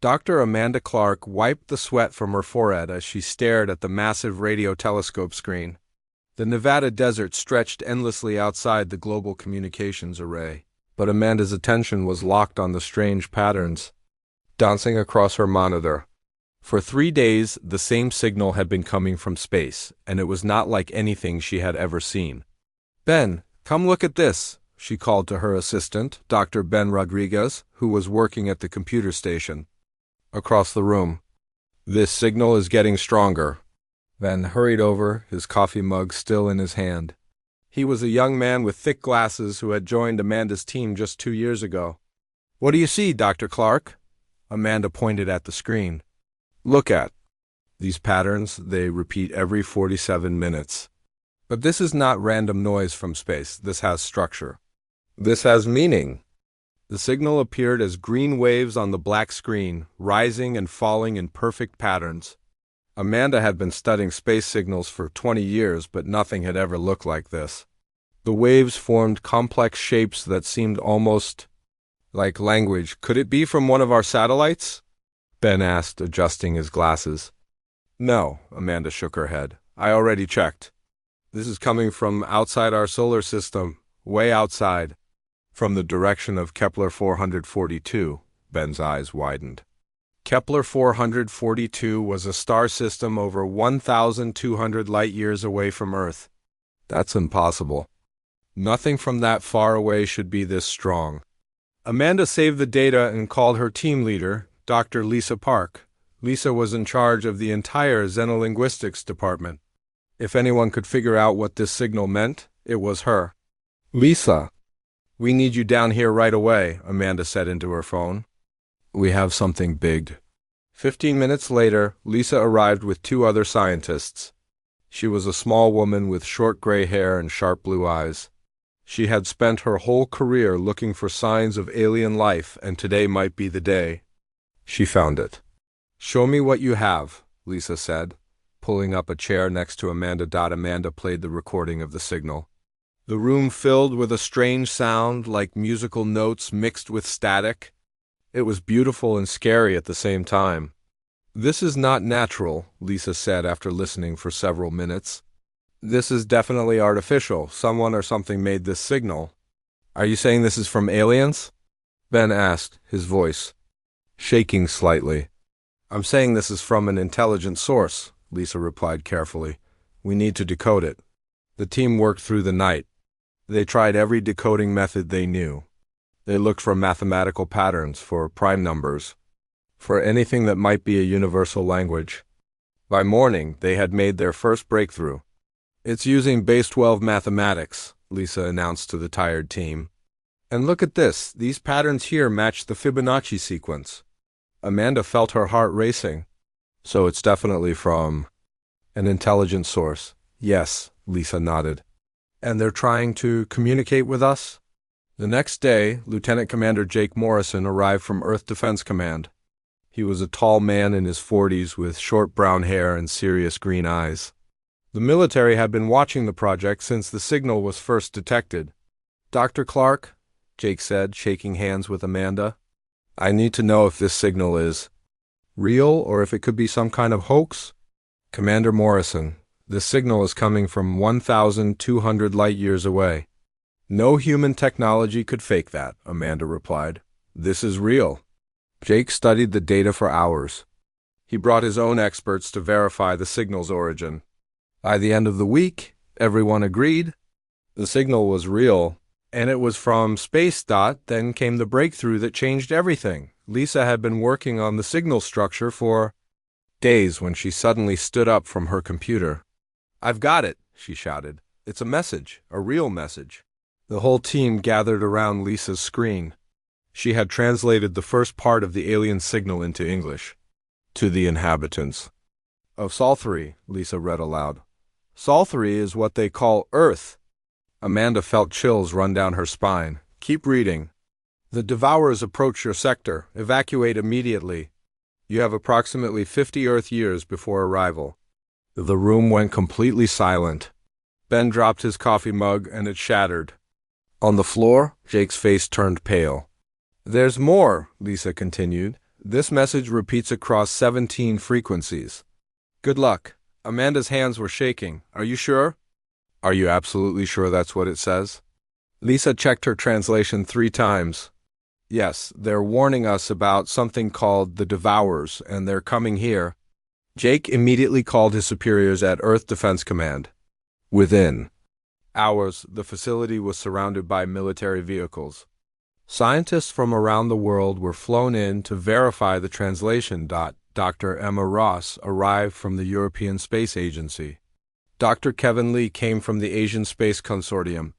Dr. Amanda Clark wiped the sweat from her forehead as she stared at the massive radio telescope screen. The Nevada desert stretched endlessly outside the global communications array, but Amanda's attention was locked on the strange patterns dancing across her monitor. For 3 days, the same signal had been coming from space, and it was not like anything she had ever seen. "Ben, come look at this," she called to her assistant, Dr. Ben Rodriguez, who was working at the computer station across the room. "This signal is getting stronger." Ben hurried over, his coffee mug still in his hand. He was a young man with thick glasses who had joined Amanda's team just 2 years ago. "What do you see, Dr. Clark?" Amanda pointed at the screen. "Look at these patterns. They repeat every 47 minutes. But this is not random noise from space. This has structure. This has meaning." The signal appeared as green waves on the black screen, rising and falling in perfect patterns. Amanda had been studying space signals for 20 years, but nothing had ever looked like this. The waves formed complex shapes that seemed almost like language. "Could it be from one of our satellites?" Ben asked, adjusting his glasses. "No," Amanda shook her head. "I already checked. This is coming from outside our solar system, way outside." "From the direction of Kepler 442, Ben's eyes widened. Kepler 442 was a star system over 1,200 light-years away from Earth. That's impossible. Nothing from that far away should be this strong. Amanda saved the data and called her team leader, Dr. Lisa Park. Lisa was in charge of the entire xenolinguistics department. If anyone could figure out what this signal meant, it was her. "Lisa, we need you down here right away," Amanda said into her phone. "We have something big." 15 minutes later, Lisa arrived with 2 other scientists. She was a small woman with short gray hair and sharp blue eyes. She had spent her whole career looking for signs of alien life, and today might be the day. She found it. "Show me what you have," Lisa said, pulling up a chair next to Amanda. Amanda played the recording of the signal. The room filled with a strange sound, like musical notes mixed with static. It was beautiful and scary at the same time. "This is not natural," Lisa said after listening for several minutes. "This is definitely artificial. Someone or something made this signal." "Are you saying this is from aliens?" Ben asked, his voice shaking slightly. "I'm saying this is from an intelligent source," Lisa replied carefully. "We need to decode it." The team worked through the night. They tried every decoding method they knew. They looked for mathematical patterns, for prime numbers, for anything that might be a universal language. By morning, they had made their first breakthrough. "It's using base 12 mathematics," Lisa announced to the tired team. "And look at this. These patterns here match the Fibonacci sequence." Amanda felt her heart racing. "So it's definitely from an intelligent source." "Yes," Lisa nodded. "And they're trying to communicate with us?" The next day, Lieutenant Commander Jake Morrison arrived from Earth Defense Command. He was a tall man in his 40s with short brown hair and serious green eyes. The military had been watching the project since the signal was first detected. "Dr. Clark," Jake said, shaking hands with Amanda, "I need to know if this signal is real or if it could be some kind of hoax." "Commander Morrison, this signal is coming from 1,200 light-years away. No human technology could fake that," Amanda replied. "This is real." Jake studied the data for hours. He brought his own experts to verify the signal's origin. By the end of the week, everyone agreed the signal was real, and it was from space. Then came the breakthrough that changed everything. Lisa had been working on the signal structure for days when she suddenly stood up from her computer. "I've got it," she shouted. "It's a message, a real message." The whole team gathered around Lisa's screen. She had translated the first part of the alien signal into English. "To the inhabitants of Sol 3, Lisa read aloud. "Sol 3 is what they call Earth." Amanda felt chills run down her spine. "Keep reading. "The Devourers approach your sector. Evacuate immediately. You have approximately 50 Earth years before arrival." The room went completely silent. Ben dropped his coffee mug and it shattered. On the floor, Jake's face turned pale. "There's more," Lisa continued. This message repeats across 17 frequencies. Good luck. Amanda's hands were shaking. Are you sure? Are you absolutely sure that's what it says? Lisa checked her translation 3 times. Yes, they're warning us about something called the Devourers, and they're coming here. Jake immediately called his superiors at Earth Defense Command. Within hours, the facility was surrounded by military vehicles. Scientists from around the world were flown in to verify the translation. Dr. Emma Ross arrived from the European Space Agency. Dr. Kevin Lee came from the Asian Space Consortium.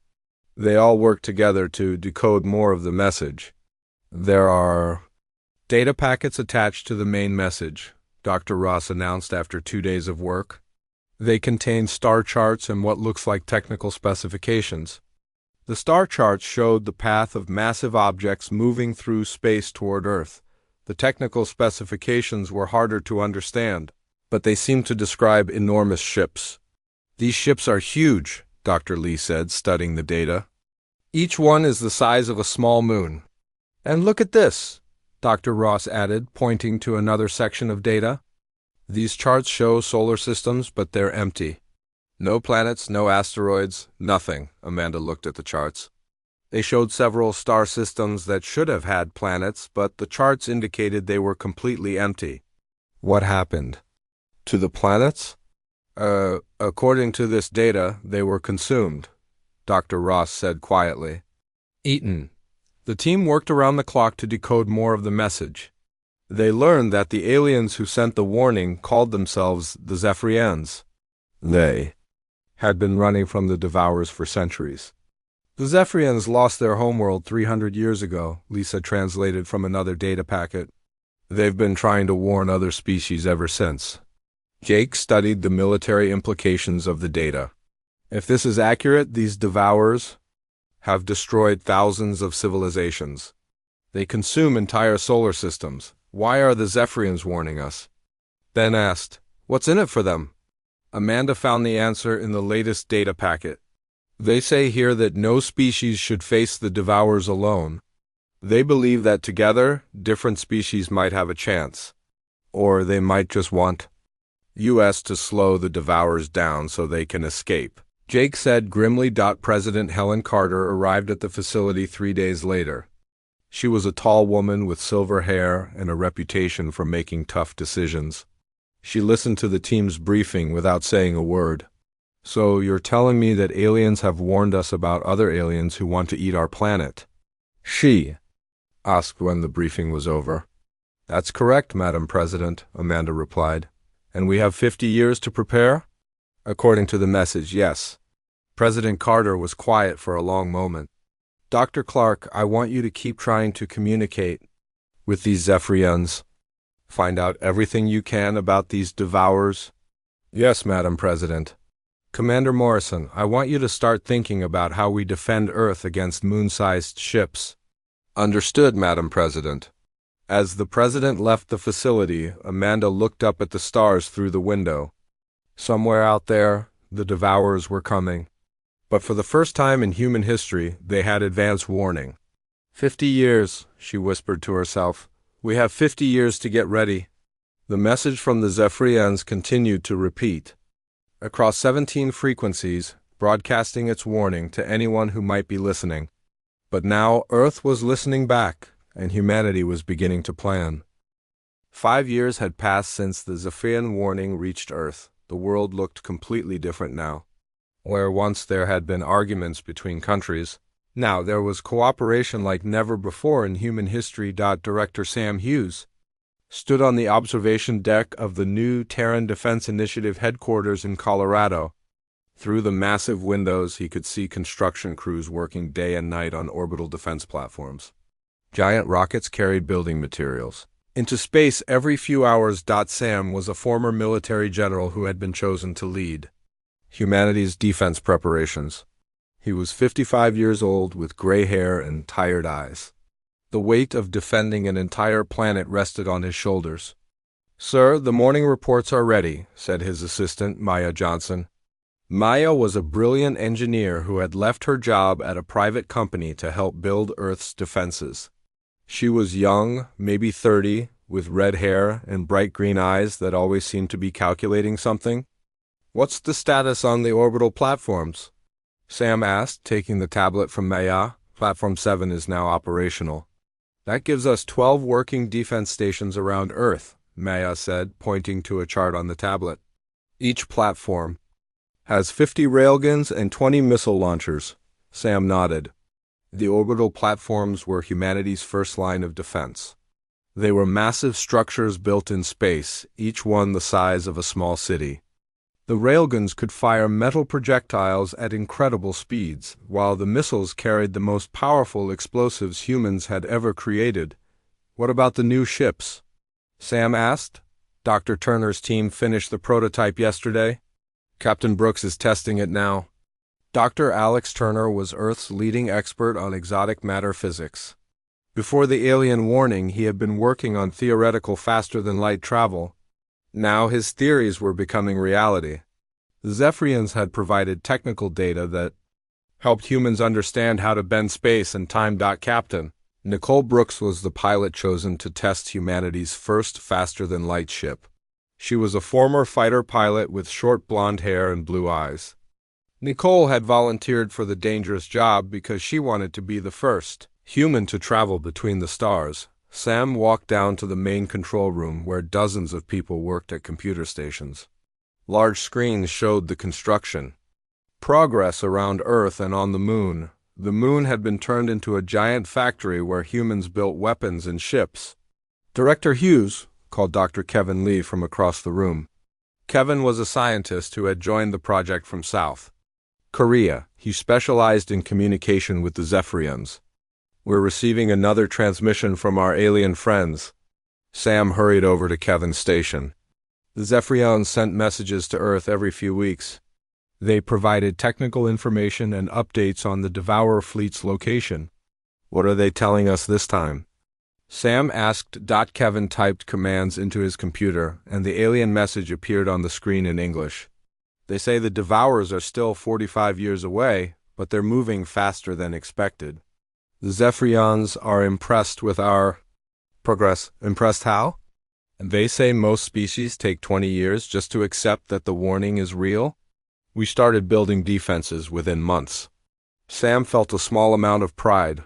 They all worked together to decode more of the message. There are data packets attached to the main message, Dr. Ross announced after 2 days of work. They contain star charts and what looks like technical specifications. The star charts showed the path of massive objects moving through space toward Earth. The technical specifications were harder to understand, but they seemed to describe enormous ships. These ships are huge, Dr. Lee said, studying the data. Each one is the size of a small moon. And look at this, Dr. Ross added, pointing to another section of data. These charts show solar systems, but they're empty. No planets, no asteroids, nothing. Amanda looked at the charts. They showed several star systems that should have had planets, but the charts indicated they were completely empty. What happened to the planets? According to this data, they were consumed, Dr. Ross said quietly. Eaten. The team worked around the clock to decode more of the message. They learned that the aliens who sent the warning called themselves the Zephyrians. They had been running from the Devourers for centuries. The Zephyrians lost their homeworld 300 years ago, Lisa translated from another data packet. They've been trying to warn other species ever since. Jake studied the military implications of the data. If this is accurate, these Devourers have destroyed thousands of civilizations. They consume entire solar systems. Why are the Zephyrians warning us? Ben asked, what's in it for them? Amanda found the answer in the latest data packet. They say here that no species should face the Devourers alone. They believe that together, different species might have a chance. Or they might just want US to slow the Devourers down so they can escape. Jake said grimly. President Helen Carter arrived at the facility 3 days later. She was a tall woman with silver hair and a reputation for making tough decisions. She listened to the team's briefing without saying a word. So you're telling me that aliens have warned us about other aliens who want to eat our planet? She asked when the briefing was over. That's correct, Madam President, Amanda replied. And we have 50 years to prepare? According to the message, yes. President Carter was quiet for a long moment. Dr. Clark, I want you to keep trying to communicate with these Zephyrians. Find out everything you can about these Devourers. Yes, Madam President. Commander Morrison, I want you to start thinking about how we defend Earth against moon-sized ships. Understood, Madam President. As the President left the facility, Amanda looked up at the stars through the window. Somewhere out there, the Devourers were coming. But for the first time in human history, they had advance warning. 50 years, she whispered to herself. We have 50 years to get ready. The message from the Zephyrians continued to repeat, across 17 frequencies, broadcasting its warning to anyone who might be listening. But now Earth was listening back, and humanity was beginning to plan. 5 years had passed since the Zephyrian warning reached Earth. The world looked completely different now. Where once there had been arguments between countries, now there was cooperation like never before in human history. Director Sam Hughes stood on the observation deck of the new Terran Defense Initiative headquarters in Colorado. Through the massive windows, he could see construction crews working day and night on orbital defense platforms. Giant rockets carried building materials into space every few hours. Sam was a former military general who had been chosen to lead humanity's defense preparations. He was 55 years old with gray hair and tired eyes. The weight of defending an entire planet rested on his shoulders. Sir, the morning reports are ready, said his assistant, Maya Johnson. Maya was a brilliant engineer who had left her job at a private company to help build Earth's defenses. She was young, maybe 30, with red hair and bright green eyes that always seemed to be calculating something. "What's the status on the orbital platforms?" Sam asked, taking the tablet from Maya. "Platform 7 is now operational." "That gives us 12 working defense stations around Earth," Maya said, pointing to a chart on the tablet. "Each platform has 50 railguns and 20 missile launchers." Sam nodded. The orbital platforms were humanity's first line of defense. They were massive structures built in space, each one the size of a small city. The railguns could fire metal projectiles at incredible speeds, while the missiles carried the most powerful explosives humans had ever created. "What about the new ships?" Sam asked. "Dr. Turner's team finished the prototype yesterday. Captain Brooks is testing it now." Dr. Alex Turner was Earth's leading expert on exotic matter physics. Before the alien warning, he had been working on theoretical faster-than-light travel. Now his theories were becoming reality. The Zephyrians had provided technical data that helped humans understand how to bend space and time. Captain Nicole Brooks was the pilot chosen to test humanity's first faster-than-light ship. She was a former fighter pilot with short blonde hair and blue eyes. Nicole had volunteered for the dangerous job because she wanted to be the first human to travel between the stars. Sam walked down to the main control room where dozens of people worked at computer stations. Large screens showed the construction progress around Earth and on the Moon. The Moon had been turned into a giant factory where humans built weapons and ships. "Director Hughes," called Dr. Kevin Lee from across the room. Kevin was a scientist who had joined the project from South Korea. He specialized in communication with the Zephyrians. "We're receiving another transmission from our alien friends." Sam hurried over to Kevin's station. The Zephyrians sent messages to Earth every few weeks. They provided technical information and updates on the Devourer fleet's location. "What are they telling us this time?" Sam asked. Kevin typed commands into his computer, and the alien message appeared on the screen in English. "They say the Devourers are still 45 years away, but they're moving faster than expected. The Zephyrians are impressed with our progress." "Impressed how?" "And they say most species take 20 years just to accept that the warning is real. We started building defenses within months." Sam felt a small amount of pride.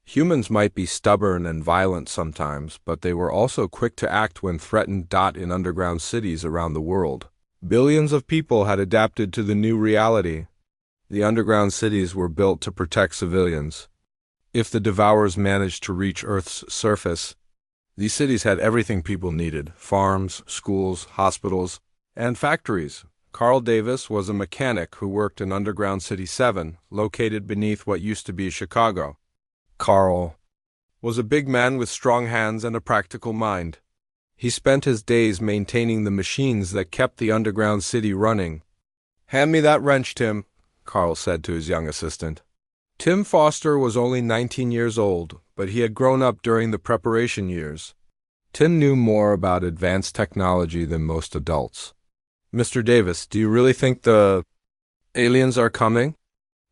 Humans might be stubborn and violent sometimes, but they were also quick to act when threatened. In underground cities around the world, billions of people had adapted to the new reality. The underground cities were built to protect civilians. If the Devourers managed to reach Earth's surface, these cities had everything people needed: farms, schools, hospitals, and factories. Carl Davis was a mechanic who worked in Underground City 7, located beneath what used to be Chicago. Carl was a big man with strong hands and a practical mind. He spent his days maintaining the machines that kept the underground city running. "Hand me that wrench, Tim," Carl said to his young assistant. Tim Foster was only 19 years old, but he had grown up during the preparation years. Tim knew more about advanced technology than most adults. "Mr. Davis, do you really think the aliens are coming?"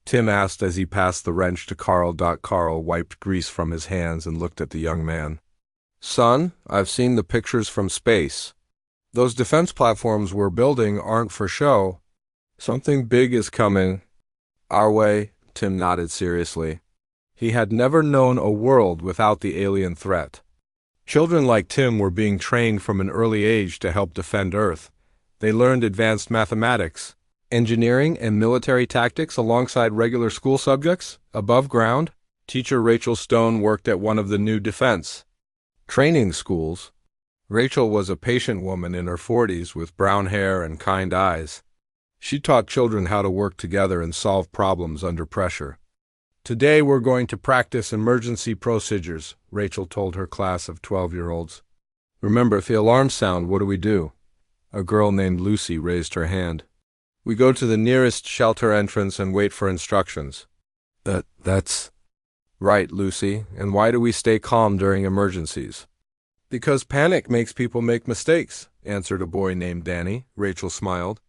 Tim asked as he passed the wrench to Carl. Carl wiped grease from his hands and looked at the young man. "Son, I've seen the pictures from space. Those defense platforms we're building aren't for show. Something big is coming our way." Tim nodded seriously. He had never known a world without the alien threat. Children like Tim were being trained from an early age to help defend Earth. They learned advanced mathematics, engineering, and military tactics alongside regular school subjects. Above ground, teacher Rachel Stone worked at one of the new defense training schools. Rachel was a patient woman in her 40s with brown hair and kind eyes. She taught children how to work together and solve problems under pressure. "Today we're going to practice emergency procedures," Rachel told her class of 12-year-olds. "Remember, if the alarms sound, what do we do?" A girl named Lucy raised her hand. "We go to the nearest shelter entrance and wait for instructions." That's right, Lucy. And why do we stay calm during emergencies?" "Because panic makes people make mistakes," answered a boy named Danny. Rachel smiled.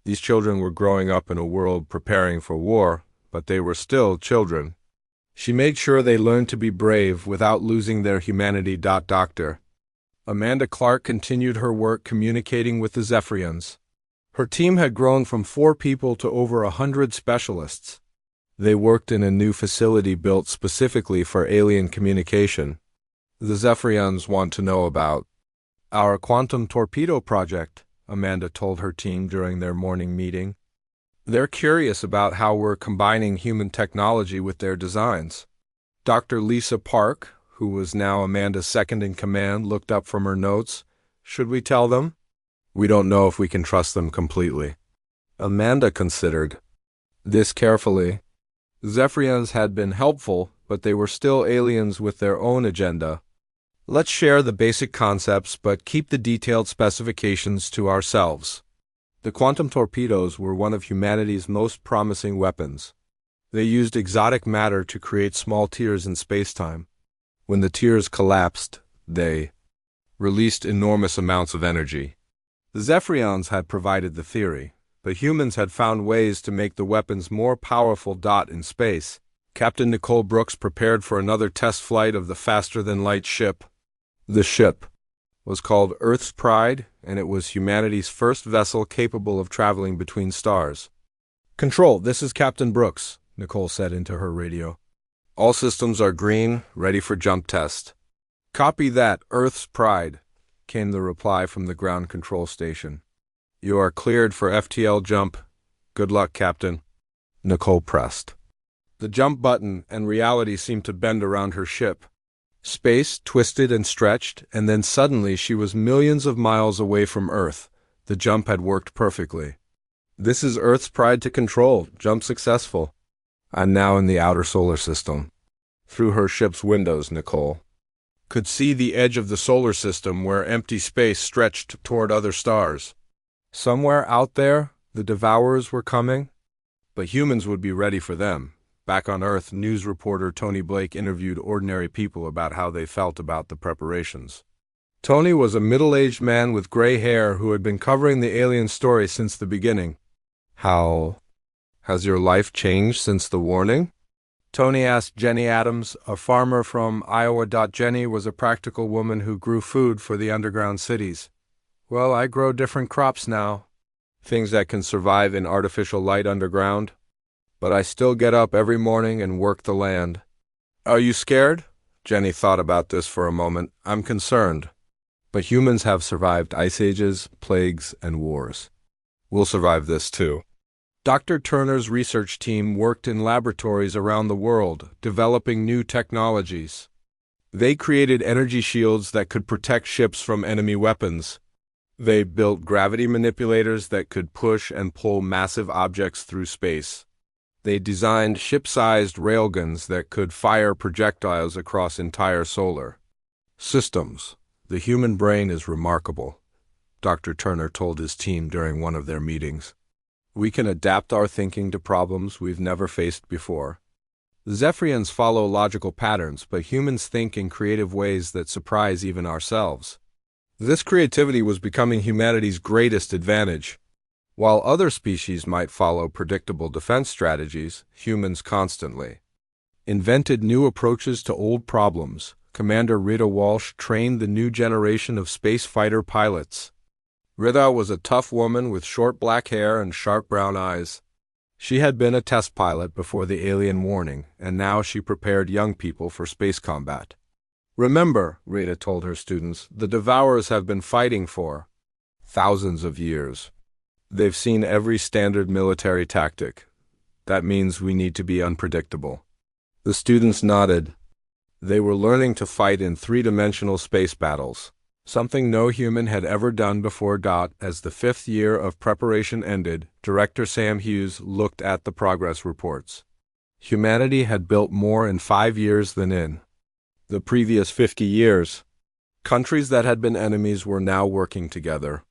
These children were growing up in a world preparing for war, but they were still children. She made sure they learned to be brave without losing their humanity. Doctor Amanda Clark continued her work communicating with the Zephyrians. Her team had grown from 4 people to over 100 specialists. They worked in a new facility built specifically for alien communication. The Zephyrians want to know about our quantum torpedo project, Amanda told her team during their morning meeting. They're curious about how we're combining human technology with their designs. Dr. Lisa Park, who was now Amanda's second-in-command, looked up from her notes. Should we tell them? We don't know if we can trust them completely. Amanda considered this carefully. Zephyrians had been helpful, but they were still aliens with their own agenda. Let's share the basic concepts, but keep the detailed specifications to ourselves. The quantum torpedoes were one of humanity's most promising weapons. They used exotic matter to create small tears in space-time. When the tears collapsed, they released enormous amounts of energy. The Zephyrians had provided the theory, but humans had found ways to make the weapons more powerful. In space, Captain Nicole Brooks prepared for another test flight of the faster-than-light ship. The ship was called Earth's Pride, and it was humanity's first vessel capable of traveling between stars. "Control, this is Captain Brooks," Nicole said into her radio. "All systems are green, ready for jump test." "Copy that, Earth's Pride," came the reply from the ground control station. "You are cleared for FTL jump. Good luck, Captain." Nicole pressed the jump button, and reality seemed to bend around her ship. Space twisted and stretched, and then suddenly she was millions of miles away from Earth. The jump had worked perfectly. "This is Earth's Pride to Control. Jump successful. I'm now in the outer solar system." Through her ship's windows, Nicole could see the edge of the solar system where empty space stretched toward other stars. Somewhere out there, the Devourers were coming, but humans would be ready for them. Back on Earth, news reporter Tony Blake interviewed ordinary people about how they felt about the preparations. Tony was a middle-aged man with gray hair who had been covering the alien story since the beginning. "How has your life changed since the warning?" Tony asked Jenny Adams, a farmer from Iowa. Jenny was a practical woman who grew food for the underground cities. "Well, I grow different crops now, things that can survive in artificial light underground. But I still get up every morning and work the land." "Are you scared?" Jenny thought about this for a moment. "I'm concerned. But humans have survived ice ages, plagues, and wars. We'll survive this too." Dr. Turner's research team worked in laboratories around the world, developing new technologies. They created energy shields that could protect ships from enemy weapons. They built gravity manipulators that could push and pull massive objects through space. They designed ship-sized railguns that could fire projectiles across entire solar systems. "The human brain is remarkable," Dr. Turner told his team during one of their meetings. "We can adapt our thinking to problems we've never faced before." The Zephyrians follow logical patterns, but humans think in creative ways that surprise even ourselves. This creativity was becoming humanity's greatest advantage. While other species might follow predictable defense strategies, humans constantly invented new approaches to old problems. Commander Rita Walsh trained the new generation of space fighter pilots. Rita was a tough woman with short black hair and sharp brown eyes. She had been a test pilot before the alien warning, and now she prepared young people for space combat. "Remember," Rita told her students, "the Devourers have been fighting for thousands of years. They've seen every standard military tactic. That means we need to be unpredictable." The students nodded. They were learning to fight in three-dimensional space battles, something no human had ever done before. As the 5th year of preparation ended, Director Sam Hughes looked at the progress reports. Humanity had built more in 5 years than in the previous 50 years. Countries that had been enemies were now working together.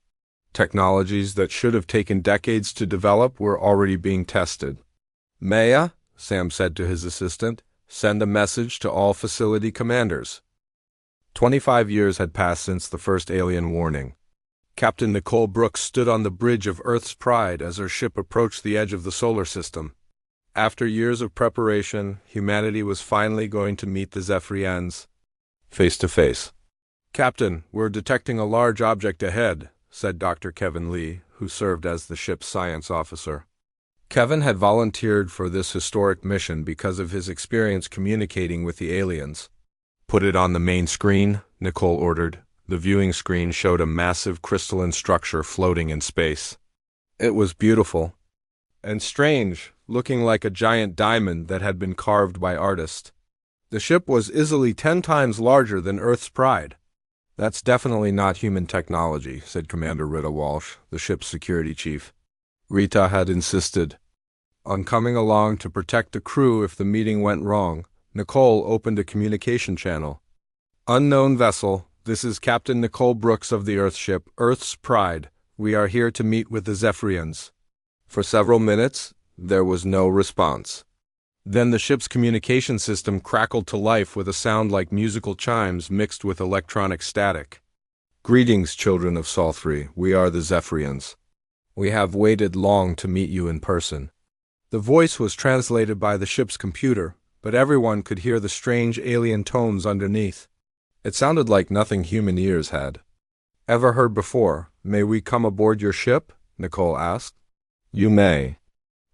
Technologies that should have taken decades to develop were already being tested. "Maya," Sam said to his assistant, "send a message to all facility commanders." 25 years had passed since the first alien warning. Captain Nicole Brooks stood on the bridge of Earth's Pride as her ship approached the edge of the solar system. After years of preparation, humanity was finally going to meet the Zephyrians face to face. Captain, we're detecting a large object ahead, said Dr. Kevin Lee, who served as the ship's science officer. Kevin had volunteered for this historic mission because of his experience communicating with the aliens. Put it on the main screen, Nicole ordered. The viewing screen showed a massive crystalline structure floating in space. It was beautiful and strange, looking like a giant diamond that had been carved by artists. The ship was easily 10 times larger than Earth's Pride. That's definitely not human technology, said Commander Rita Walsh, the ship's security chief. Rita had insisted on coming along to protect the crew if the meeting went wrong. Nicole opened a communication channel. Unknown vessel, this is Captain Nicole Brooks of the Earthship, Earth's Pride. We are here to meet with the Zephyrians. For several minutes, there was no response. Then the ship's communication system crackled to life with a sound like musical chimes mixed with electronic static. Greetings, children of Salthree. We are the Zephyrians. We have waited long to meet you in person. The voice was translated by the ship's computer, but everyone could hear the strange alien tones underneath. It sounded like nothing human ears had ever heard before. May we come aboard your ship? Nicole asked. You may.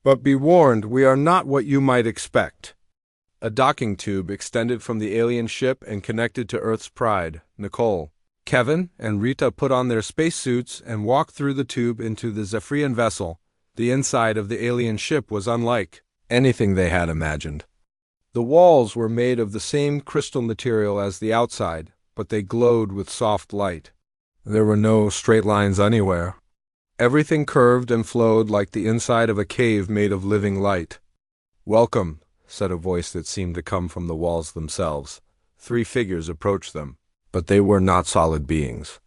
But be warned, we are not what you might expect. A docking tube extended from the alien ship and connected to Earth's Pride. Nicole, Kevin, and Rita put on their spacesuits and walked through the tube into the Zephyrian vessel. The inside of the alien ship was unlike anything they had imagined. The walls were made of the same crystal material as the outside, but they glowed with soft light. There were no straight lines anywhere. Everything curved and flowed like the inside of a cave made of living light. Welcome, said a voice that seemed to come from the walls themselves. 3 figures approached them, but they were not solid beings.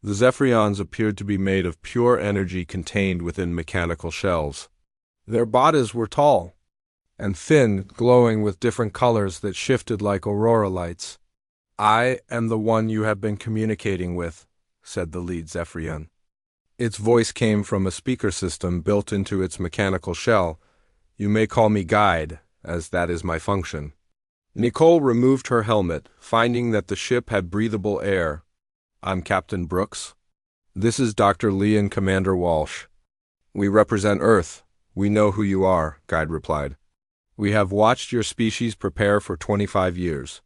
The Zephyrians appeared to be made of pure energy contained within mechanical shells. Their bodies were tall and thin, glowing with different colors that shifted like aurora lights. I am the one you have been communicating with, said the lead Zephyrian. Its voice came from a speaker system built into its mechanical shell. You may call me Guide, as that is my function. Nicole removed her helmet, finding that the ship had breathable air. I'm Captain Brooks. This is Dr. Lee and Commander Walsh. We represent Earth. We know who you are, Guide replied. We have watched your species prepare for 25 years.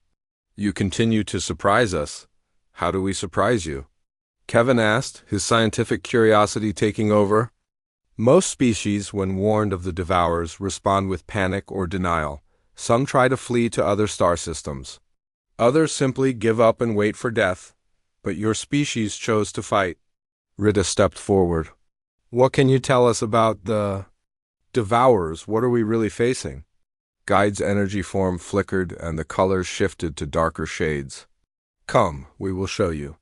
You continue to surprise us. How do we surprise you? Kevin asked, his scientific curiosity taking over. Most species, when warned of the devourers, respond with panic or denial. Some try to flee to other star systems. Others simply give up and wait for death. But your species chose to fight. Rita stepped forward. What can you tell us about the devourers? What are we really facing? Guide's energy form flickered and the colors shifted to darker shades. Come, we will show you.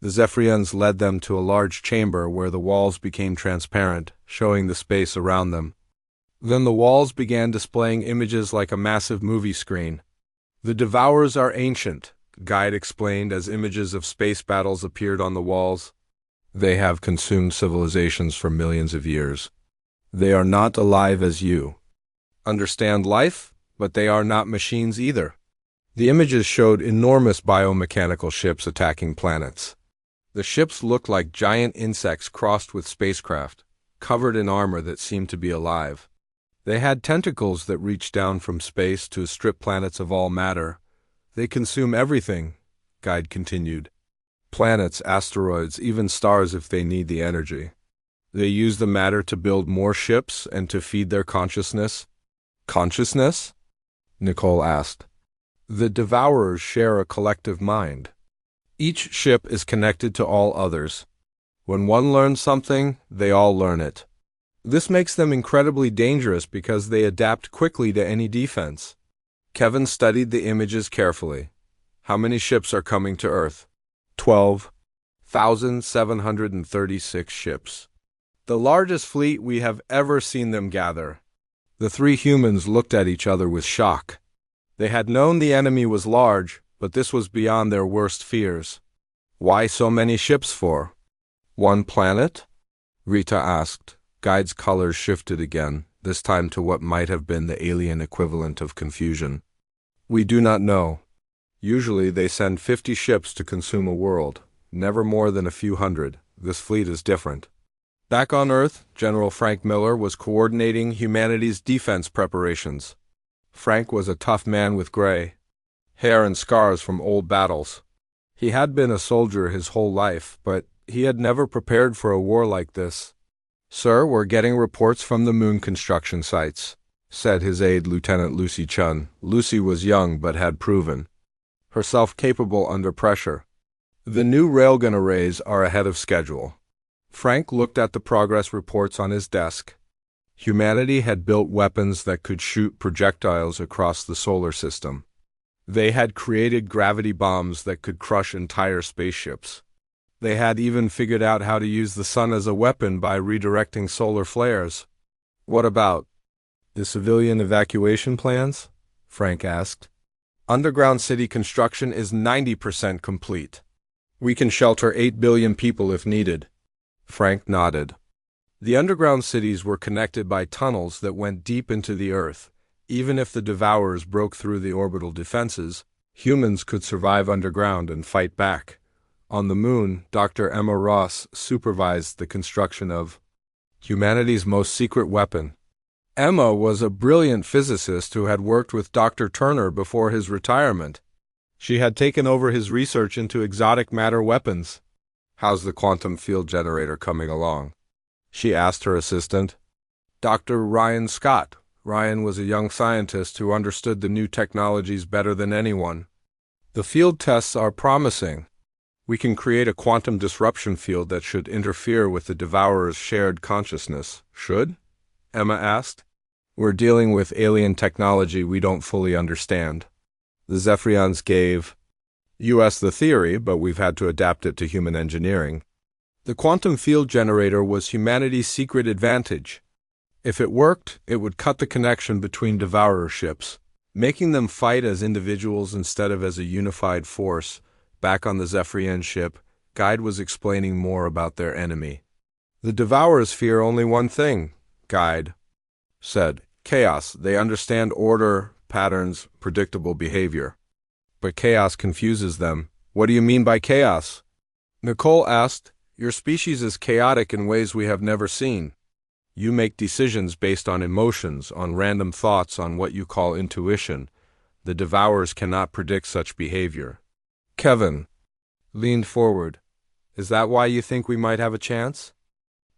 The Zephyrians led them to a large chamber where the walls became transparent, showing the space around them. Then the walls began displaying images like a massive movie screen. The devourers are ancient, Guide explained as images of space battles appeared on the walls. They have consumed civilizations for millions of years. They are not alive as you understand life, but they are not machines either. The images showed enormous biomechanical ships attacking planets. The ships looked like giant insects crossed with spacecraft, covered in armor that seemed to be alive. They had tentacles that reached down from space to strip planets of all matter. They consume everything, Guide continued. Planets, asteroids, even stars if they need the energy. They use the matter to build more ships and to feed their consciousness. Consciousness? Nicole asked. The devourers share a collective mind. Each ship is connected to all others. When one learns something, they all learn it. This makes them incredibly dangerous because they adapt quickly to any defense. Kevin studied the images carefully. How many ships are coming to Earth? 12,736 ships. The largest fleet we have ever seen them gather. The 3 humans looked at each other with shock. They had known the enemy was large, but this was beyond their worst fears. Why so many ships for? One planet? Rita asked. Guide's colors shifted again, this time to what might have been the alien equivalent of confusion. We do not know. Usually they send 50 ships to consume a world, never more than a few hundred. This fleet is different. Back on Earth, General Frank Miller was coordinating humanity's defense preparations. Frank was a tough man with gray hair and scars from old battles. He had been a soldier his whole life, but he had never prepared for a war like this. "Sir, we're getting reports from the moon construction sites," said his aide, Lieutenant Lucy Chun. Lucy was young but had proven herself capable under pressure. "The new railgun arrays are ahead of schedule." Frank looked at the progress reports on his desk. Humanity had built weapons that could shoot projectiles across the solar system. They had created gravity bombs that could crush entire spaceships. They had even figured out how to use the sun as a weapon by redirecting solar flares. "What about the civilian evacuation plans?" Frank asked. "Underground city construction is 90% complete. We can shelter 8 billion people if needed." Frank nodded. The underground cities were connected by tunnels that went deep into the Earth. Even if the Devourers broke through the orbital defenses, humans could survive underground and fight back. On the moon, Dr. Emma Ross supervised the construction of humanity's most secret weapon. Emma was a brilliant physicist who had worked with Dr. Turner before his retirement. She had taken over his research into exotic matter weapons. "How's the quantum field generator coming along?" she asked her assistant. Dr. Ryan Scott. Ryan was a young scientist who understood the new technologies better than anyone. "The field tests are promising. We can create a quantum disruption field that should interfere with the Devourer's shared consciousness." "Should?" Emma asked. "We're dealing with alien technology we don't fully understand. The Zephyrians gave us the theory, but we've had to adapt it to human engineering. The quantum field generator was humanity's secret advantage. If it worked, it would cut the connection between Devourer ships, making them fight as individuals instead of as a unified force." Back on the Zephyrian ship, Guide was explaining more about their enemy. "The Devourers fear only one thing," Guide said. "Chaos. They understand order, patterns, predictable behavior. But chaos confuses them." "What do you mean by chaos?" Nicole asked. "Your species is chaotic in ways we have never seen. You make decisions based on emotions, on random thoughts, on what you call intuition. The Devourers cannot predict such behavior." Kevin leaned forward. "Is that why you think we might have a chance?"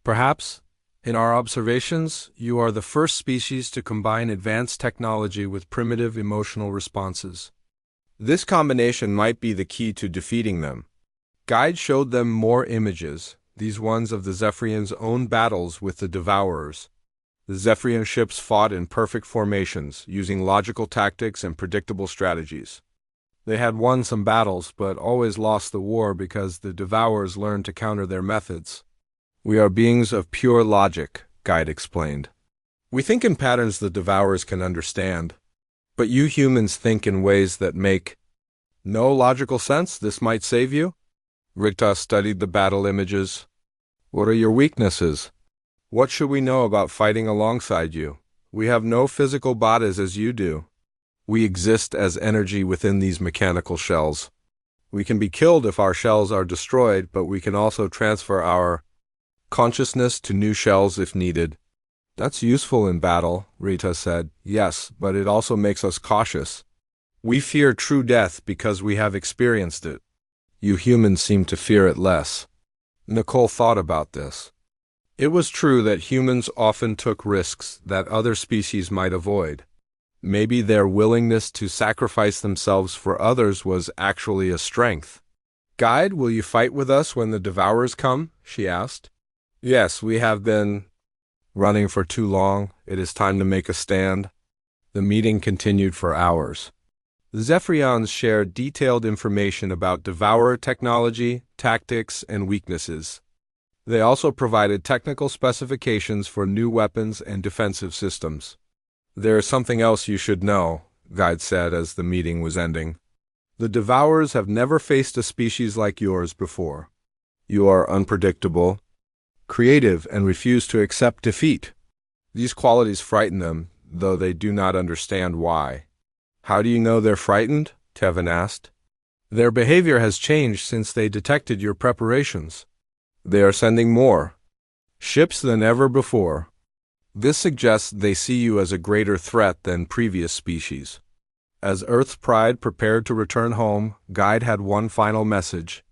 "Perhaps. In our observations, you are the first species to combine advanced technology with primitive emotional responses. This combination might be the key to defeating them." Guide showed them more images, these ones of the Zephyrians' own battles with the Devourers. The Zephyrian ships fought in perfect formations, using logical tactics and predictable strategies. They had won some battles, but always lost the war because the Devourers learned to counter their methods. "We are beings of pure logic," Guide explained. "We think in patterns the Devourers can understand. But you humans think in ways that make no logical sense. This might save you?" Rigta studied the battle images. "What are your weaknesses? What should we know about fighting alongside you? We have no physical bodies as you do. We exist as energy within these mechanical shells. We can be killed if our shells are destroyed, but we can also transfer our consciousness to new shells if needed." "That's useful in battle," Rita said. "Yes, but it also makes us cautious. We fear true death because we have experienced it. You humans seem to fear it less." Nicole thought about this. It was true that humans often took risks that other species might avoid. Maybe their willingness to sacrifice themselves for others was actually a strength. "Guide, will you fight with us when the Devourers come?" she asked. "Yes, we have been running for too long. It is time to make a stand." The meeting continued for hours. The Zephyrians shared detailed information about Devourer technology, tactics, and weaknesses. They also provided technical specifications for new weapons and defensive systems. "There is something else you should know," Guide said as the meeting was ending. "The Devourers have never faced a species like yours before. You are unpredictable, creative, and refuse to accept defeat. These qualities frighten them, though they do not understand why." "How do you know they're frightened?" Tevin asked. Their behavior has changed since they detected your preparations. They are sending more ships than ever before. This suggests they see you as a greater threat than previous species. As Earth's pride prepared to return home, Guide had one final message.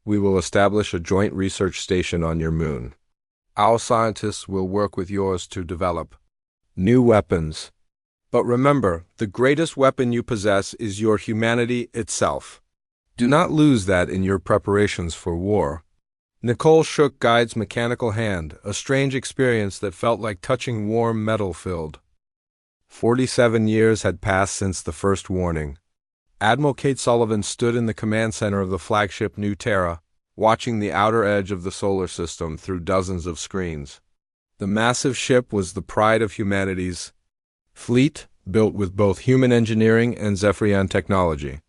We will establish a joint research station on your moon. Our scientists will work with yours to develop new weapons. But remember, the greatest weapon you possess is your humanity itself. Do not lose that in your preparations for war. Nicole shook Guide's mechanical hand, a strange experience that felt like touching warm metal filled. 47 years had passed since the first warning. Admiral Kate Sullivan stood in the command center of the flagship New Terra, watching the outer edge of the solar system through dozens of screens. The massive ship was the pride of humanity's fleet, built with both human engineering and Zephyrian technology.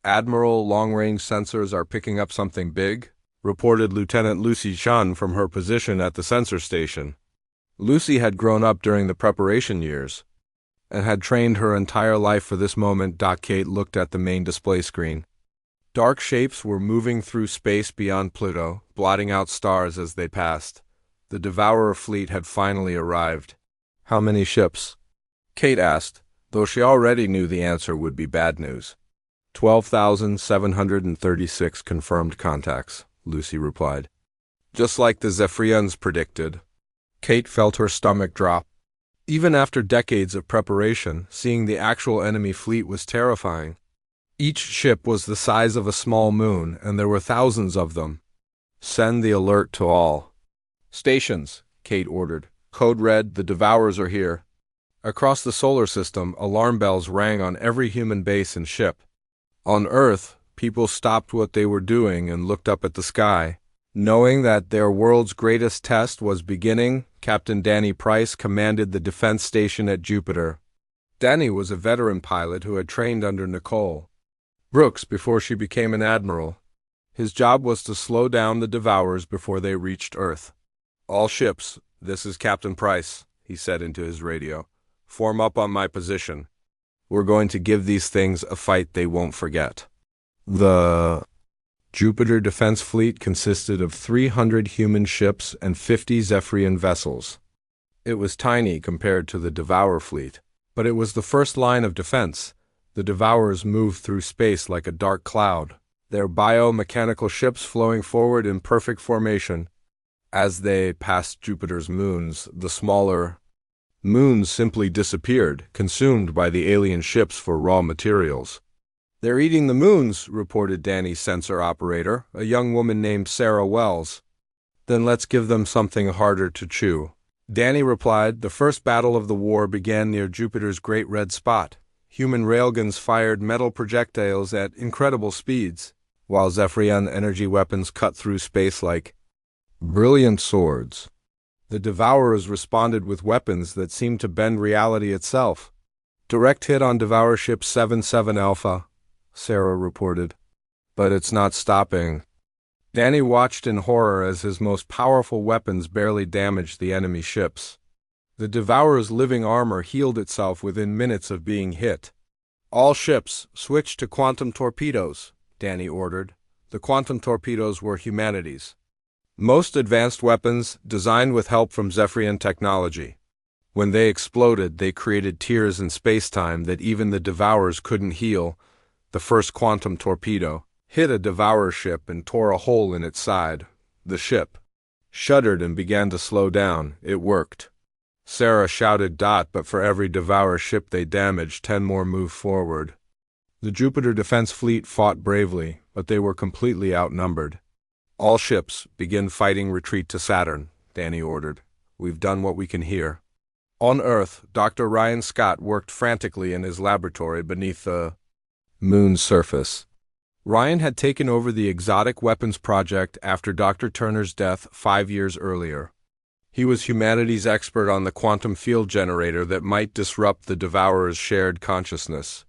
Admiral, long-range sensors are picking up something big, reported Lieutenant Lucy Chun from her position at the sensor station. Lucy had grown up during the preparation years and had trained her entire life for this moment. Kate looked at the main display screen. Dark shapes were moving through space beyond Pluto, blotting out stars as they passed. The Devourer fleet had finally arrived. How many ships? Kate asked, though she already knew the answer would be bad news. 12,736 confirmed contacts, Lucy replied. Just like the Zephyrians predicted. Kate felt her stomach drop. Even after decades of preparation, seeing the actual enemy fleet was terrifying. Each ship was the size of a small moon, and there were thousands of them. Send the alert to all stations, Kate ordered. Code red, the Devourers are here. Across the solar system, alarm bells rang on every human base and ship. On Earth, people stopped what they were doing and looked up at the sky. Knowing that their world's greatest test was beginning, Captain Danny Price commanded the defense station at Jupiter. Danny was a veteran pilot who had trained under Nicole Brooks before she became an admiral. His job was to slow down the Devourers before they reached Earth. All ships, this is Captain Price, he said into his radio. Form up on my position. We're going to give these things a fight they won't forget. The Jupiter Defense Fleet consisted of 300 human ships and 50 Zephyrian vessels. It was tiny compared to the Devourer fleet, but it was the first line of defense. The Devourers moved through space like a dark cloud, their biomechanical ships flowing forward in perfect formation. As they passed Jupiter's moons, the smaller moons simply disappeared, consumed by the alien ships for raw materials. They're eating the moons, reported Danny's sensor operator, a young woman named Sarah Wells. Then let's give them something harder to chew. Danny replied, the first battle of the war began near Jupiter's Great Red Spot. Human railguns fired metal projectiles at incredible speeds, while Zephyrian energy weapons cut through space like brilliant swords. The Devourers responded with weapons that seemed to bend reality itself. Direct hit on Devourer Ship 77 Alpha, Sarah reported. But it's not stopping. Danny watched in horror as his most powerful weapons barely damaged the enemy ships. The Devourer's living armor healed itself within minutes of being hit. All ships, switch to quantum torpedoes, Danny ordered. The quantum torpedoes were humanity's most advanced weapons, designed with help from Zephyrian technology. When they exploded, they created tears in space-time that even the Devourers couldn't heal. The first quantum torpedo hit a Devourer ship and tore a hole in its side. The ship shuddered and began to slow down. It worked. Sarah shouted, but for every Devourer ship they damaged, 10 more moved forward. The Jupiter Defense Fleet fought bravely, but they were completely outnumbered. All ships, begin fighting retreat to Saturn, Danny ordered. We've done what we can here. On Earth, Dr. Ryan Scott worked frantically in his laboratory beneath the moon's surface. Ryan had taken over the Exotic Weapons Project after Dr. Turner's death 5 years earlier. He was humanity's expert on the quantum field generator that might disrupt the Devourer's shared consciousness.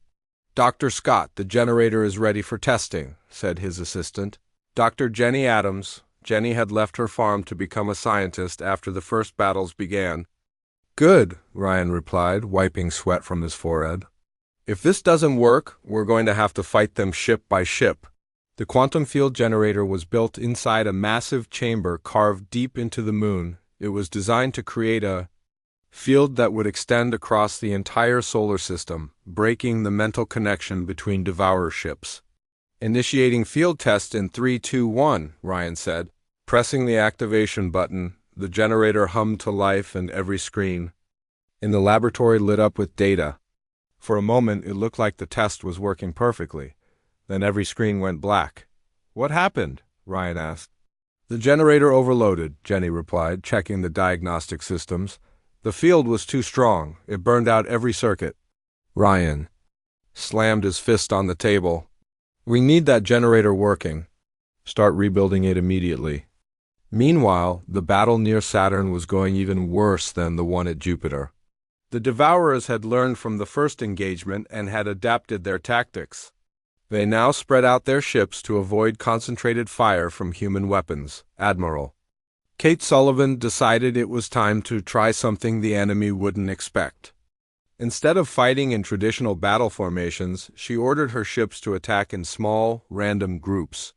Dr. Scott, the generator is ready for testing, said his assistant. Dr. Jenny Adams. Jenny had left her farm to become a scientist after the first battles began. Good, Ryan replied, wiping sweat from his forehead. If this doesn't work, we're going to have to fight them ship by ship. The quantum field generator was built inside a massive chamber carved deep into the moon. It was designed to create a field that would extend across the entire solar system, breaking the mental connection between devourer ships. Initiating field test in 3, 2, 1, Ryan said. Pressing the activation button, the generator hummed to life and every screen in the laboratory lit up with data. For a moment, it looked like the test was working perfectly. Then every screen went black. What happened? Ryan asked. The generator overloaded, Jenny replied, checking the diagnostic systems. The field was too strong. It burned out every circuit. Ryan slammed his fist on the table. We need that generator working. Start rebuilding it immediately. Meanwhile, the battle near Saturn was going even worse than the one at Jupiter. The Devourers had learned from the first engagement and had adapted their tactics. They now spread out their ships to avoid concentrated fire from human weapons. Admiral Kate Sullivan decided it was time to try something the enemy wouldn't expect. Instead of fighting in traditional battle formations, she ordered her ships to attack in small, random groups.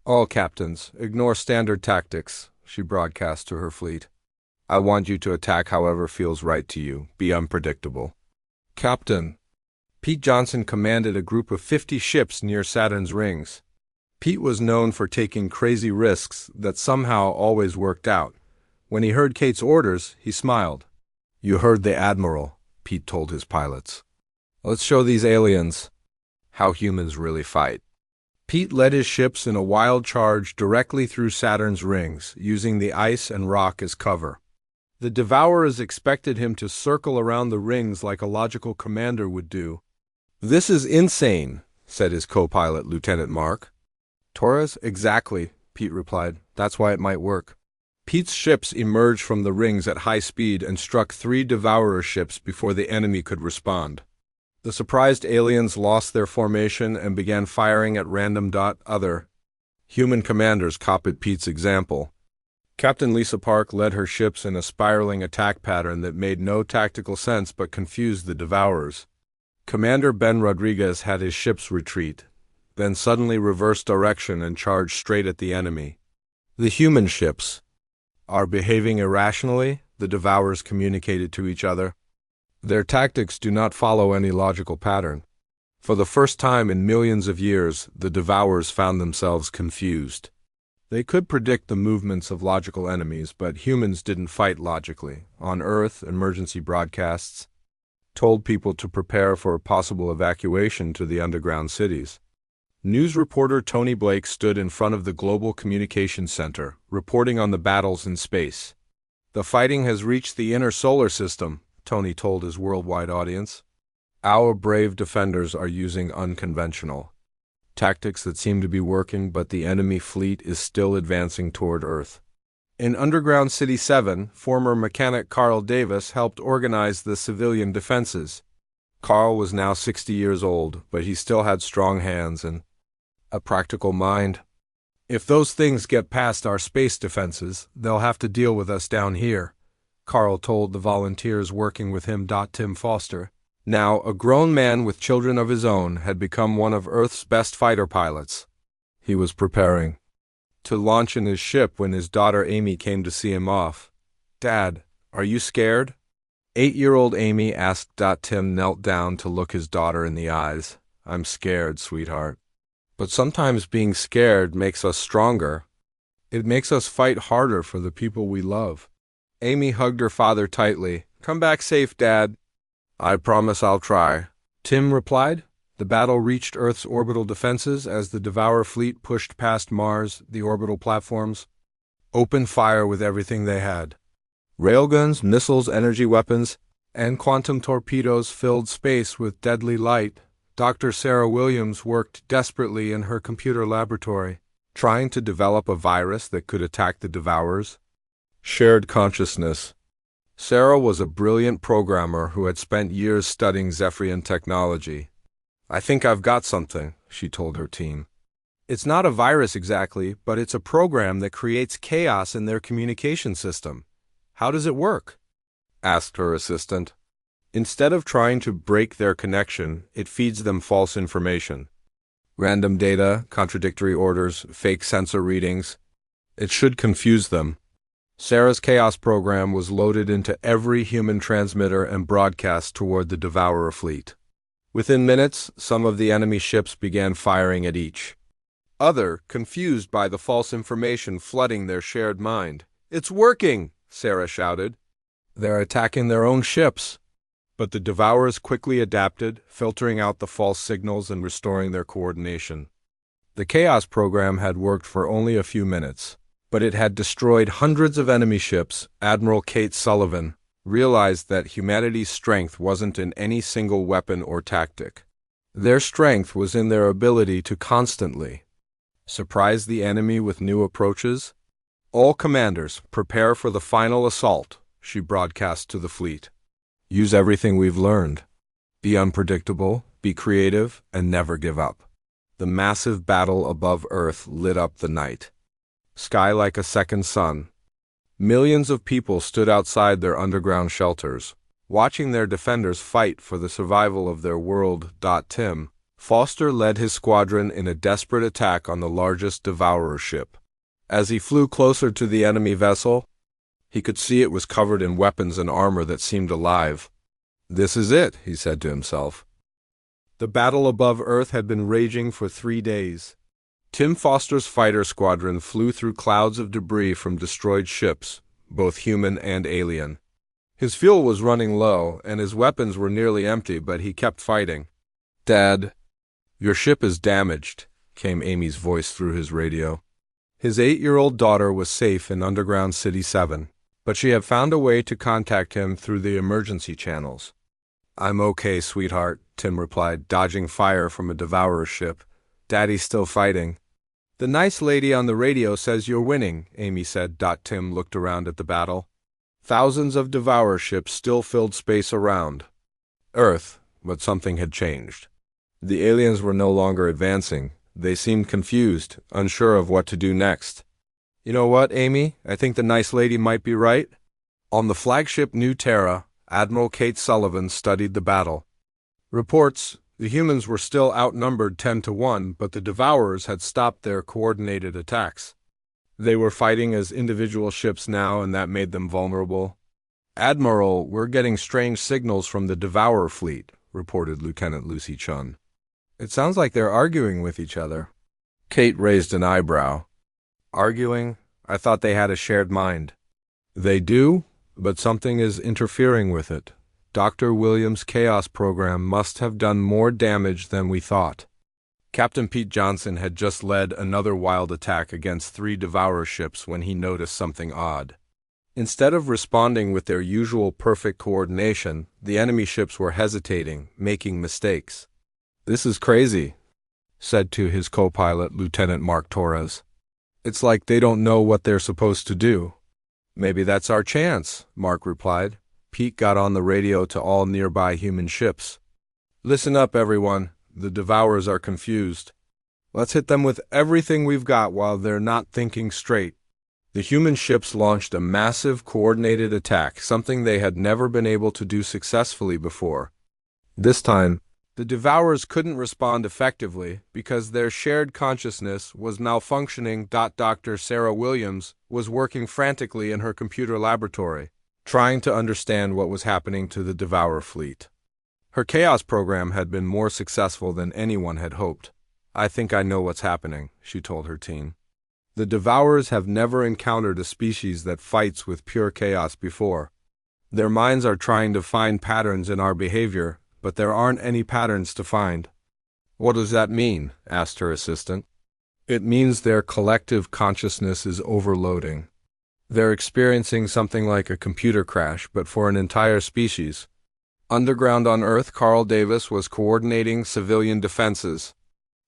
All captains, ignore standard tactics, she broadcast to her fleet. I want you to attack however feels right to you. Be unpredictable. Captain Pete Johnson commanded a group of 50 ships near Saturn's rings. Pete was known for taking crazy risks that somehow always worked out. When he heard Kate's orders, he smiled. You heard the Admiral, Pete told his pilots. Let's show these aliens how humans really fight. Pete led his ships in a wild charge directly through Saturn's rings, using the ice and rock as cover. The Devourers expected him to circle around the rings like a logical commander would do. This is insane, said his co-pilot, Lieutenant Mark. Torres, exactly, Pete replied. That's why it might work. Pete's ships emerged from the rings at high speed and struck 3 Devourer ships before the enemy could respond. The surprised aliens lost their formation and began firing at random. Other human commanders copied Pete's example. Captain Lisa Park led her ships in a spiraling attack pattern that made no tactical sense but confused the Devourers. Commander Ben Rodriguez had his ships retreat, then suddenly reversed direction and charged straight at the enemy. The human ships are behaving irrationally, the Devourers communicated to each other. Their tactics do not follow any logical pattern. For the first time in millions of years, the Devourers found themselves confused. They could predict the movements of logical enemies, but humans didn't fight logically. On Earth, emergency broadcasts told people to prepare for a possible evacuation to the underground cities. News reporter Tony Blake stood in front of the Global Communications Center, reporting on the battles in space. The fighting has reached the inner solar system, Tony told his worldwide audience. Our brave defenders are using unconventional tactics that seem to be working, but the enemy fleet is still advancing toward Earth. In Underground City 7, former mechanic Carl Davis helped organize the civilian defenses. Carl was now 60 years old, but he still had strong hands and a practical mind. If those things get past our space defenses, they'll have to deal with us down here, Carl told the volunteers working with him. Tim Foster, now a grown man with children of his own, had become one of Earth's best fighter pilots. He was preparing to launch in his ship when his daughter Amy came to see him off. Dad, are you scared? 8-year-old Amy asked. Tim knelt down to look his daughter in the eyes. I'm scared, sweetheart. But sometimes being scared makes us stronger. It makes us fight harder for the people we love. Amy hugged her father tightly. Come back safe, Dad. I promise I'll try, Tim replied. The battle reached Earth's orbital defenses as the Devourer fleet pushed past Mars. The orbital platforms opened fire with everything they had. Railguns, missiles, energy weapons, and quantum torpedoes filled space with deadly light. Dr. Sarah Williams worked desperately in her computer laboratory, trying to develop a virus that could attack the Devourers. Shared consciousness. Sarah was a brilliant programmer who had spent years studying Zephyrian technology. I think I've got something, she told her team. It's not a virus exactly, but it's a program that creates chaos in their communication system. How does it work? Asked her assistant. Instead of trying to break their connection, it feeds them false information. Random data, contradictory orders, fake sensor readings. It should confuse them. Sarah's chaos program was loaded into every human transmitter and broadcast toward the Devourer fleet. Within minutes, some of the enemy ships began firing at each. Other, confused by the false information flooding their shared mind. "It's working!" Sarah shouted. "They're attacking their own ships." But the Devourers quickly adapted, filtering out the false signals and restoring their coordination. The Chaos program had worked for only a few minutes, but it had destroyed hundreds of enemy ships. Admiral Kate Sullivan realized that humanity's strength wasn't in any single weapon or tactic. Their strength was in their ability to constantly surprise the enemy with new approaches. "All commanders, prepare for the final assault," she broadcast to the fleet. "Use everything we've learned. Be unpredictable, be creative, and never give up." The massive battle above Earth lit up the night. Sky like a second sun. Millions of people stood outside their underground shelters, watching their defenders fight for the survival of their world. Tim Foster led his squadron in a desperate attack on the largest Devourer ship. As he flew closer to the enemy vessel, he could see it was covered in weapons and armor that seemed alive. "This is it," he said to himself. The battle above Earth had been raging for 3 days. Tim Foster's fighter squadron flew through clouds of debris from destroyed ships, both human and alien. His fuel was running low, and his weapons were nearly empty, but he kept fighting. "Dad, your ship is damaged," came Amy's voice through his radio. His 8-year-old daughter was safe in Underground City 7, but she had found a way to contact him through the emergency channels. "I'm okay, sweetheart," Tim replied, dodging fire from a Devourer ship. "Daddy's still fighting." "The nice lady on the radio says you're winning," Amy said. Tim looked around at the battle. Thousands of Devourer ships still filled space around Earth, but something had changed. The aliens were no longer advancing. They seemed confused, unsure of what to do next. "You know what, Amy? I think the nice lady might be right." On the flagship New Terra, Admiral Kate Sullivan studied the battle. Reports: the humans were still outnumbered 10-1, but the Devourers had stopped their coordinated attacks. They were fighting as individual ships now, and that made them vulnerable. "Admiral, we're getting strange signals from the Devourer fleet," reported Lieutenant Lucy Chun. "It sounds like they're arguing with each other." Kate raised an eyebrow. "Arguing? I thought they had a shared mind." "They do, but something is interfering with it. Dr. Williams' Chaos program must have done more damage than we thought." Captain Pete Johnson had just led another wild attack against 3 Devourer ships when he noticed something odd. Instead of responding with their usual perfect coordination, the enemy ships were hesitating, making mistakes. "This is crazy," said to his co-pilot, Lieutenant Mark Torres. "It's like they don't know what they're supposed to do." "Maybe that's our chance," Mark replied. Pete got on the radio to all nearby human ships. "Listen up, everyone. The Devourers are confused. Let's hit them with everything we've got while they're not thinking straight." The human ships launched a massive, coordinated attack, something they had never been able to do successfully before. This time, the Devourers couldn't respond effectively because their shared consciousness was malfunctioning. Dr. Sarah Williams was working frantically in her computer laboratory, trying to understand what was happening to the Devourer fleet. Her Chaos program had been more successful than anyone had hoped. "I think I know what's happening," she told her team. "The Devourers have never encountered a species that fights with pure chaos before. Their minds are trying to find patterns in our behavior, but there aren't any patterns to find." "What does that mean?" asked her assistant. "It means their collective consciousness is overloading. They're experiencing something like a computer crash, but for an entire species." Underground on Earth, Carl Davis was coordinating civilian defenses.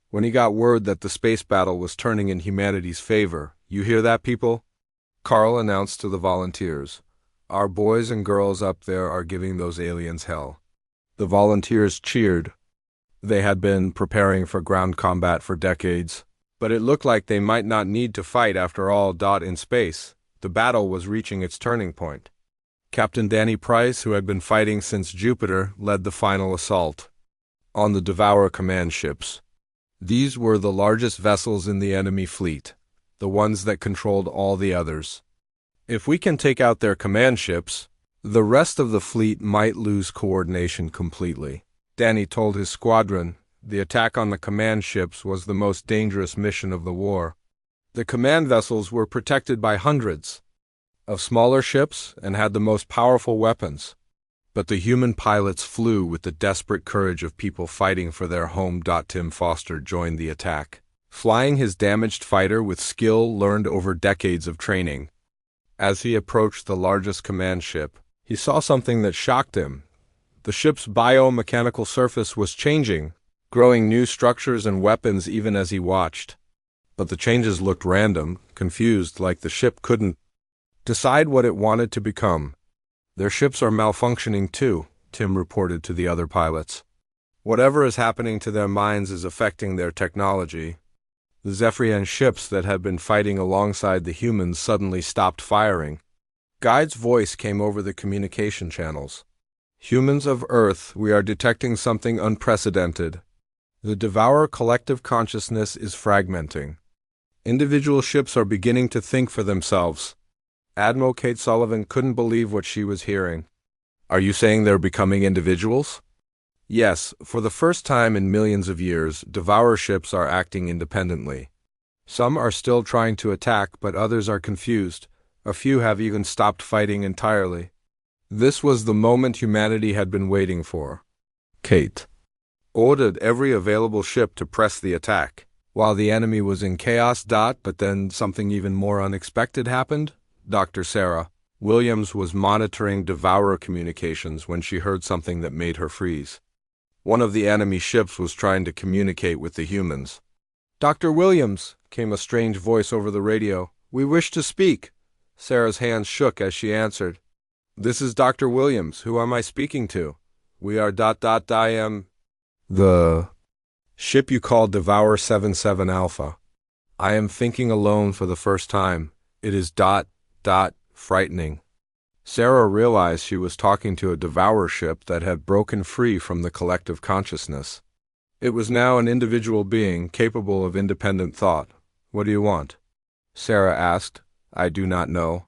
When he got word that the space battle was turning in humanity's favor, "You hear that, people?" Carl announced to the volunteers. "Our boys and girls up there are giving those aliens hell." The volunteers cheered. They had been preparing for ground combat for decades, but it looked like they might not need to fight after all. In space, the battle was reaching its turning point. Captain Danny Price, who had been fighting since Jupiter, led the final assault on the Devourer command ships. These were the largest vessels in the enemy fleet, the ones that controlled all the others. If we can take out their command ships, the rest of the fleet might lose coordination completely. Danny told his squadron the attack on the command ships was the most dangerous mission of the war. The command vessels were protected by hundreds of smaller ships and had the most powerful weapons. But the human pilots flew with the desperate courage of people fighting for their home. Tim Foster joined the attack, flying his damaged fighter with skill learned over decades of training. As he approached the largest command ship, he saw something that shocked him. The ship's biomechanical surface was changing, growing new structures and weapons even as he watched. But the changes looked random, confused, like the ship couldn't decide what it wanted to become. Their ships are malfunctioning too, Tim reported to the other pilots. Whatever is happening to their minds is affecting their technology. The Zephyrian ships that had been fighting alongside the humans suddenly stopped firing. Guide's voice came over the communication channels. Humans of Earth, we are detecting something unprecedented. The Devourer collective consciousness is fragmenting. Individual ships are beginning to think for themselves. Admiral Kate Sullivan couldn't believe what she was hearing. Are you saying they're becoming individuals? Yes, for the first time in millions of years, Devourer ships are acting independently. Some are still trying to attack, but others are confused. A few have even stopped fighting entirely. This was the moment humanity had been waiting for. Kate ordered every available ship to press the attack, while the enemy was in chaos. But then something even more unexpected happened. Dr. Sarah Williams was monitoring Devourer communications when she heard something that made her freeze. One of the enemy ships was trying to communicate with the humans. "Dr. Williams," came a strange voice over the radio. "We wish to speak." Sarah's hands shook as she answered. "This is Dr. Williams. Who am I speaking to?" "We are ... I am the ship you call Devourer 77 Alpha. I am thinking alone for the first time. It is ... frightening." Sarah realized she was talking to a Devourer ship that had broken free from the collective consciousness. It was now an individual being capable of independent thought. "What do you want?" Sarah asked. "I do not know.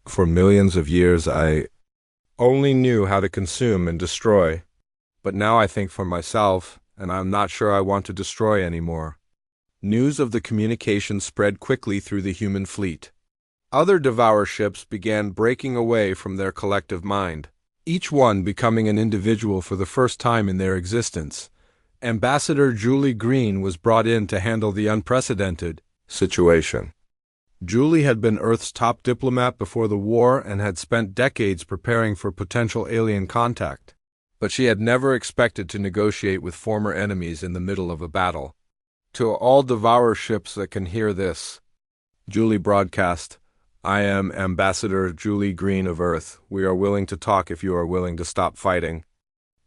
For millions of years I only knew how to consume and destroy. But now I think for myself, and I'm not sure I want to destroy anymore." News of the communication spread quickly through the human fleet. Other Devourer ships began breaking away from their collective mind, each one becoming an individual for the first time in their existence. Ambassador Julie Green was brought in to handle the unprecedented situation. Julie had been Earth's top diplomat before the war and had spent decades preparing for potential alien contact. But she had never expected to negotiate with former enemies in the middle of a battle. "To all Devourer ships that can hear this," Julie broadcast, "I am Ambassador Julie Green of Earth. We are willing to talk if you are willing to stop fighting."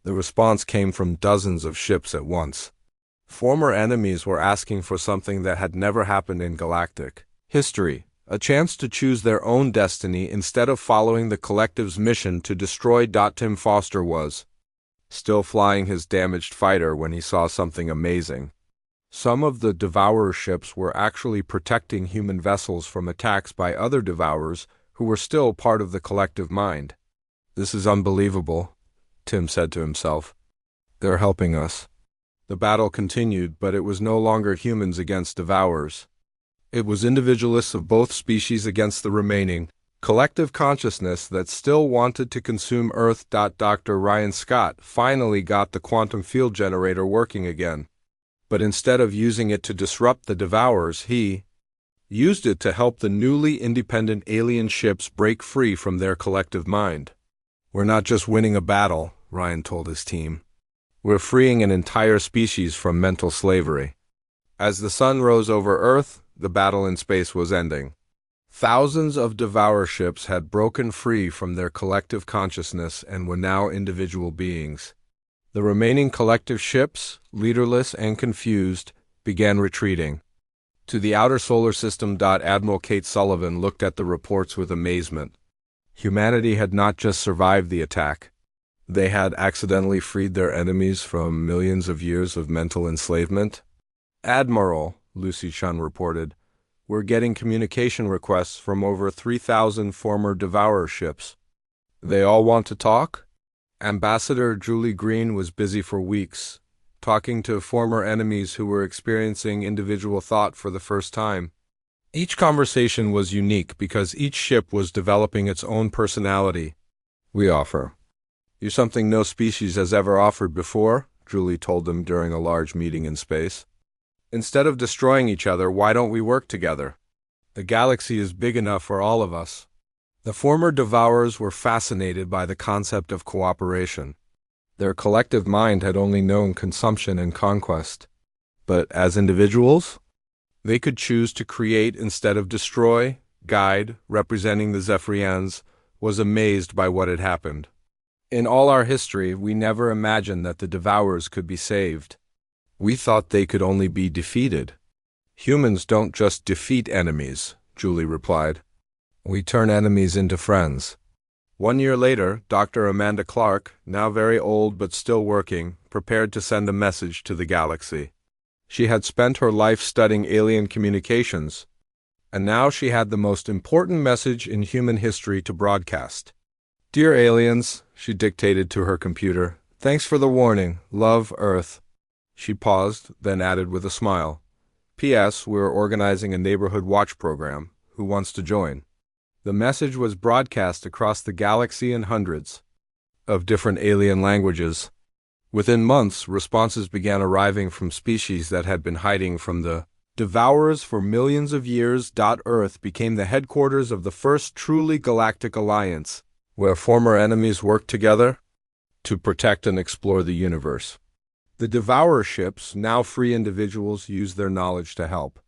The response came from dozens of ships at once. Former enemies were asking for something that had never happened in galactic history, a chance to choose their own destiny instead of following the collective's mission to destroy. Tim Foster was still flying his damaged fighter when he saw something amazing. Some of the Devourer ships were actually protecting human vessels from attacks by other Devourers who were still part of the collective mind. "This is unbelievable," Tim said to himself. "They're helping us." The battle continued, but it was no longer humans against Devourers. It was individualists of both species against the remaining collective consciousness that still wanted to consume Earth. Dr. Ryan Scott finally got the quantum field generator working again. But instead of using it to disrupt the Devourers, he used it to help the newly independent alien ships break free from their collective mind. "We're not just winning a battle," Ryan told his team. "We're freeing an entire species from mental slavery." As the sun rose over Earth, the battle in space was ending. Thousands of Devourer ships had broken free from their collective consciousness and were now individual beings. The remaining collective ships, leaderless and confused, began retreating to the outer solar system. Admiral Kate Sullivan looked at the reports with amazement. Humanity had not just survived the attack. They had accidentally freed their enemies from millions of years of mental enslavement. Admiral, Lucy Chun reported, we're getting communication requests from over 3,000 former Devourer ships. They all want to talk? Ambassador Julie Green was busy for weeks, talking to former enemies who were experiencing individual thought for the first time. Each conversation was unique because each ship was developing its own personality. We offer you something no species has ever offered before, Julie told them during a large meeting in space. Instead of destroying each other, why don't we work together? The galaxy is big enough for all of us. The former Devourers were fascinated by the concept of cooperation. Their collective mind had only known consumption and conquest. But as individuals, they could choose to create instead of destroy. Guide, representing the Zephyrians, was amazed by what had happened. In all our history, we never imagined that the Devourers could be saved. We thought they could only be defeated. Humans don't just defeat enemies, Julie replied. We turn enemies into friends. 1 year later, Dr. Amanda Clark, now very old but still working, prepared to send a message to the galaxy. She had spent her life studying alien communications, and now she had the most important message in human history to broadcast. Dear aliens, she dictated to her computer, thanks for the warning. Love, Earth. She paused, then added with a smile. P.S. We're organizing a neighborhood watch program. Who wants to join? The message was broadcast across the galaxy in hundreds of different alien languages. Within months, responses began arriving from species that had been hiding from the Devourers for millions of years. Earth became the headquarters of the first truly galactic alliance, where former enemies worked together to protect and explore the universe. The Devourer ships, now free individuals, used their knowledge to help.